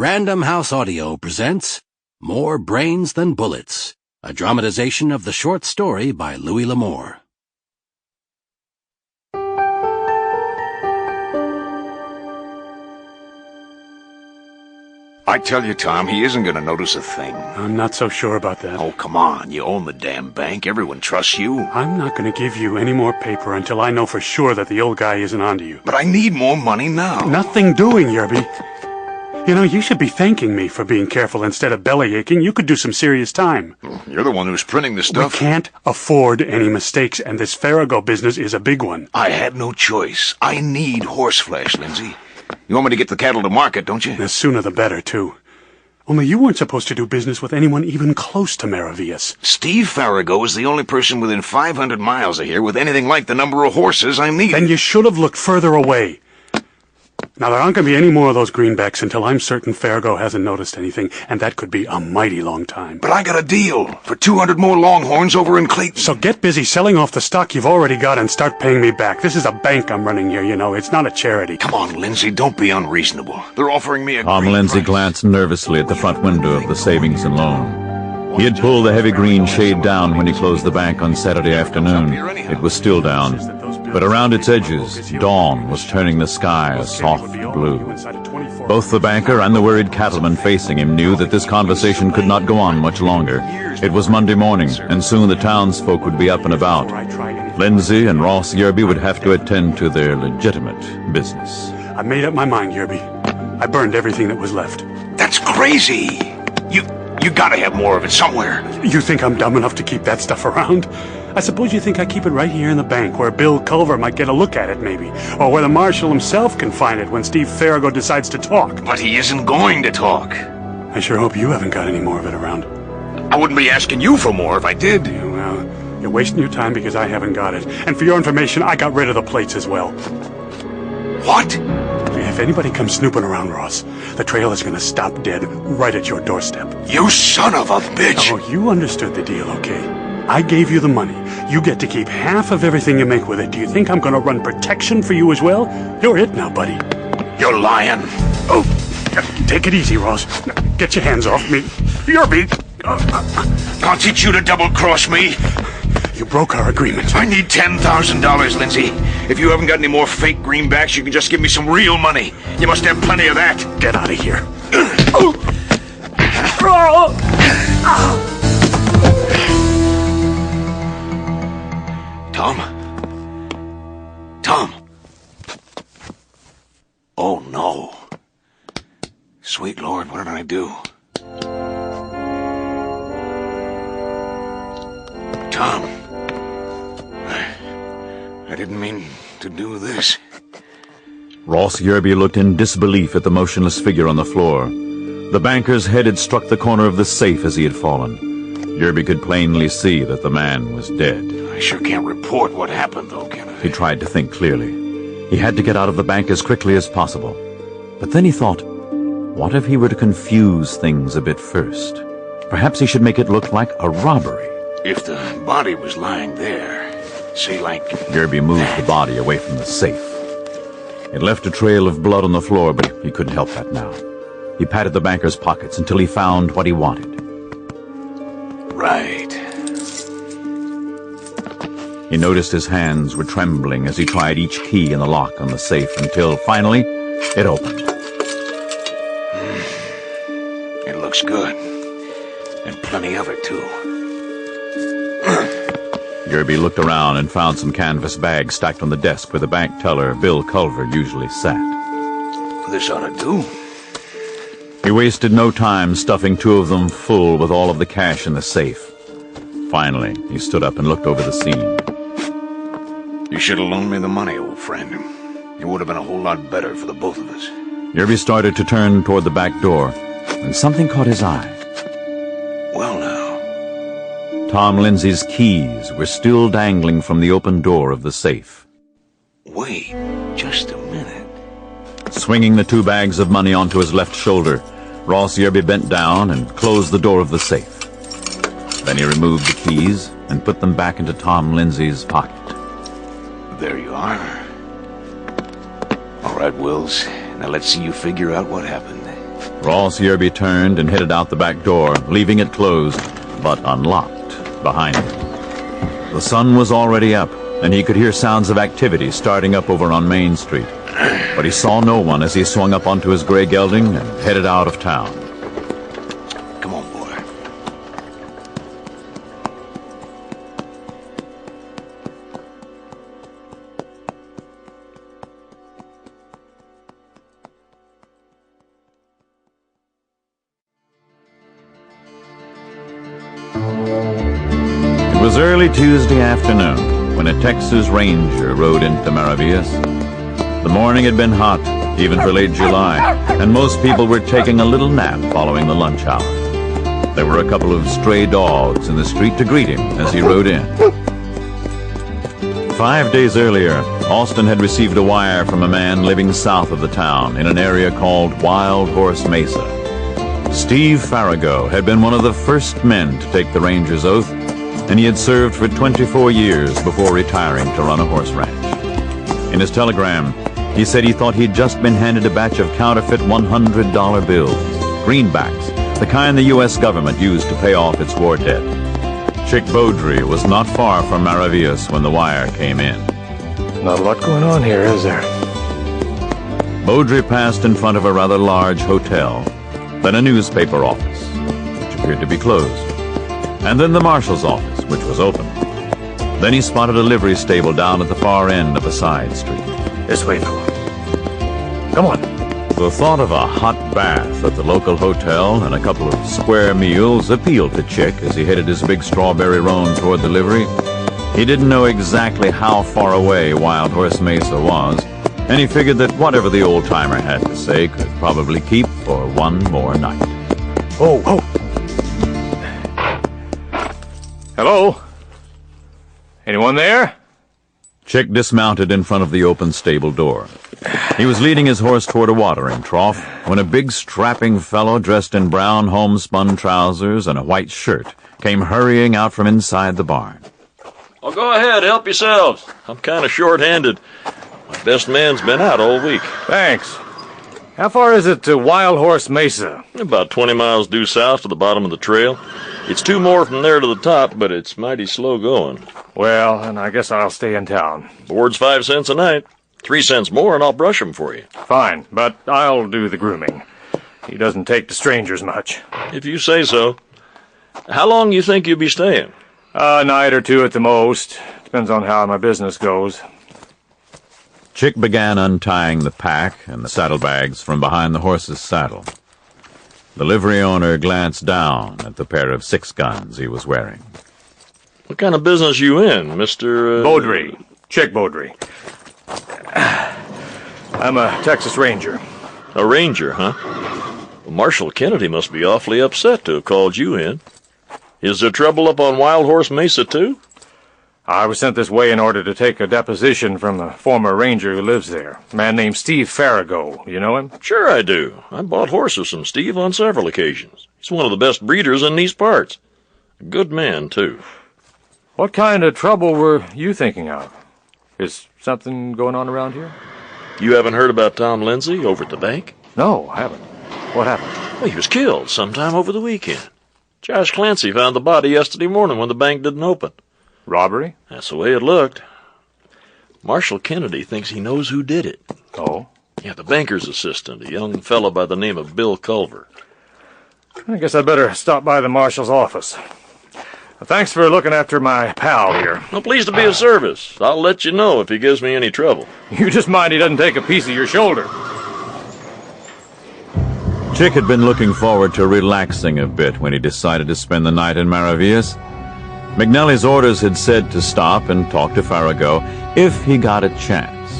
Random House Audio presents More Brains Than Bullets, a dramatization of the short story by Louis L'Amour. I tell you, Tom, he isn't going to notice a thing. I'm not so sure about that. Oh, come on. You own the damn bank. Everyone trusts you. I'm not going to give you any more paper until I know for sure that the old guy isn't onto you. But I need more money now. Nothing doing, Yerby. You know, you should be thanking me for being careful instead of bellyaching. You could do some serious time. You're the one who's printing the stuff. We can't afford any mistakes, and this Farrago business is a big one. I had no choice. I need horseflesh, Lindsay. You want me to get the cattle to market, don't you? The sooner the better, too. Only you weren't supposed to do business with anyone even close to Maravillas. Steve Farrago is the only person within 500 miles of here with anything like the number of horses I need. Then you should have looked further away. Now, there aren't going to be any more of those greenbacks until I'm certain Farrago hasn't noticed anything, and that could be a mighty long time. But I got a deal for 200 more Longhorns over in Clayton. So get busy selling off the stock you've already got and start paying me back. This is a bank I'm running here, you know. It's not a charity. Come on, Lindsay, don't be unreasonable. They're offering me a Tom great Lindsay price. glanced nervously at the front window of the savings and loan. He had pulled the heavy green shade down when he closed the bank on Saturday afternoon. It was still down, but around its edges, dawn was turning the sky a soft blue. Both the banker and the worried cattleman facing him knew that this conversation could not go on much longer. It was Monday morning, and soon the townsfolk would be up and about. Lindsay and Ross Yerby would have to attend to their legitimate business. I made up my mind, Yerby. I burned everything that was left. That's crazy. You gotta have more of it somewhere. You think I'm dumb enough to keep that stuff around? I suppose you think I keep it right here in the bank, where Bill Culver might get a look at it, maybe. Or where the marshal himself can find it when Steve Farrago decides to talk. But he isn't going to talk. I sure hope you haven't got any more of it around. I wouldn't be asking you for more if I did. Well, you're wasting your time because I haven't got it. And for your information, I got rid of the plates as well. What? If anybody comes snooping around, Ross, the trail is going to stop dead right at your doorstep. You son of a bitch! Oh, you understood the deal, okay? I gave you the money. You get to keep half of everything you make with it. Do you think I'm going to run protection for you as well? You're it now, buddy. You're lying. Oh, take it easy, Ross. Get your hands off me. Yerby! I'll teach you to double-cross me. You broke our agreement. I need $10,000, Lindsay. If you haven't got any more fake greenbacks, you can just give me some real money. You must have plenty of that. Get out of here. Tom? Tom? Oh, no. Sweet Lord, what did I do? Tom? I didn't mean to do this. Ross Yerby looked in disbelief at the motionless figure on the floor. The banker's head had struck the corner of the safe as he had fallen. Yerby could plainly see that the man was dead. I sure can't report what happened, though, can I? He tried to think clearly. He had to get out of the bank as quickly as possible. But then he thought, what if he were to confuse things a bit first? Perhaps he should make it look like a robbery. If the body was lying there, say like... Yerby moved the body away from the safe. It left a trail of blood on the floor, but he couldn't help that now. He patted the banker's pockets until he found what he wanted. Right. He noticed his hands were trembling as he tried each key in the lock on the safe until, finally, it opened. It looks good. And plenty of it, too. Yerby looked around and found some canvas bags stacked on the desk where the bank teller, Bill Culver, usually sat. This ought to do. He wasted no time stuffing two of them full with all of the cash in the safe. Finally, he stood up and looked over the scene. You should have loaned me the money, old friend. It would have been a whole lot better for the both of us. Yerby started to turn toward the back door when something caught his eye. Well, now. Tom Lindsay's keys were still dangling from the open door of the safe. Wait just a minute. Swinging the two bags of money onto his left shoulder, Ross Yerby bent down and closed the door of the safe. Then he removed the keys and put them back into Tom Lindsay's pocket. There you are. All right, Wills. Now let's see you figure out what happened. Ross Yerby turned and headed out the back door, leaving it closed, but unlocked behind him. The sun was already up, and he could hear sounds of activity starting up over on Main Street. But he saw no one as he swung up onto his gray gelding and headed out of town. Come on, boy. It was early Tuesday afternoon when a Texas Ranger rode into Maravillas. The morning had been hot, even for late July, and most people were taking a little nap following the lunch hour. There were a couple of stray dogs in the street to greet him as he rode in. 5 days earlier, Austin had received a wire from a man living south of the town in an area called Wild Horse Mesa. Steve Farago had been one of the first men to take the ranger's oath, and he had served for 24 years before retiring to run a horse ranch. In his telegram, he said he thought he'd just been handed a batch of counterfeit $100 bills, greenbacks, the kind the U.S. government used to pay off its war debt. Chick Bowdrie was not far from Maravillas when the wire came in. Not a lot going on here, is there? Bowdrie passed in front of a rather large hotel, then a newspaper office, which appeared to be closed, and then the marshal's office, which was open. Then he spotted a livery stable down at the far end of a side street. This way, fella. Come on. The thought of a hot bath at the local hotel and a couple of square meals appealed to Chick as he headed his big strawberry roan toward the livery. He didn't know exactly how far away Wild Horse Mesa was, and he figured that whatever the old-timer had to say could probably keep for one more night. Oh, oh. Hello? Anyone there? Chick dismounted in front of the open stable door. He was leading his horse toward a watering trough when a big strapping fellow dressed in brown homespun trousers and a white shirt came hurrying out from inside the barn. Well, go ahead, help yourselves. I'm kind of short-handed. My best man's been out all week. Thanks. How far is it to Wild Horse Mesa? About 20 miles due south to the bottom of the trail. It's 2 more from there to the top, but it's mighty slow going. Well, then I guess I'll stay in town. Board's 5 cents a night. 3 cents more and I'll brush 'em for you. Fine, but I'll do the grooming. He doesn't take to strangers much. If you say so. How long you think you'll be staying? A night or two at the most. Depends on how my business goes. Chick began untying the pack and the saddlebags from behind the horse's saddle. The livery owner glanced down at the pair of 6-guns he was wearing. What kind of business you in, Mr. Bowdrie. Chick Bowdrie. I'm a Texas Ranger. A ranger, huh? Well, Marshal Kennedy must be awfully upset to have called you in. Is there trouble up on Wild Horse Mesa, too? I was sent this way in order to take a deposition from a former ranger who lives there. A man named Steve Farago. You know him? Sure I do. I bought horses from Steve on several occasions. He's one of the best breeders in these parts. A good man, too. What kind of trouble were you thinking of? Is something going on around here? You haven't heard about Tom Lindsay over at the bank? No, I haven't. What happened? Well, he was killed sometime over the weekend. Josh Clancy found the body yesterday morning when the bank didn't open. Robbery? That's the way it looked. Marshal Kennedy thinks he knows who did it. Oh? Yeah, the banker's assistant, a young fellow by the name of Bill Culver. I guess I'd better stop by the marshal's office. Thanks for looking after my pal here. Well, pleased to be of service. I'll let you know if he gives me any trouble. You just mind he doesn't take a piece of your shoulder. Chick had been looking forward to relaxing a bit when he decided to spend the night in Maravillas. McNally's orders had said to stop and talk to Farago if he got a chance.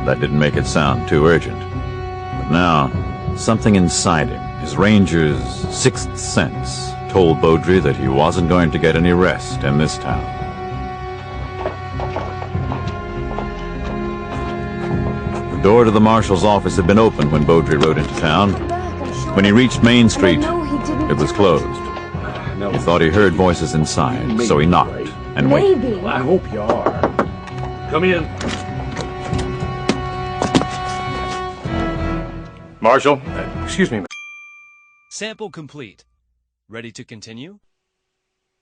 That didn't make it sound too urgent. But now, something inside him, his ranger's sixth sense, told Bowdrie that he wasn't going to get any rest in this town. The door to the marshal's office had been open when Bowdrie rode into town. When he reached Main Street, it was closed. He thought he heard voices inside, so he knocked and waited. Well, I hope you are. Come in. Marshal, excuse me. Sample complete. Ready to continue?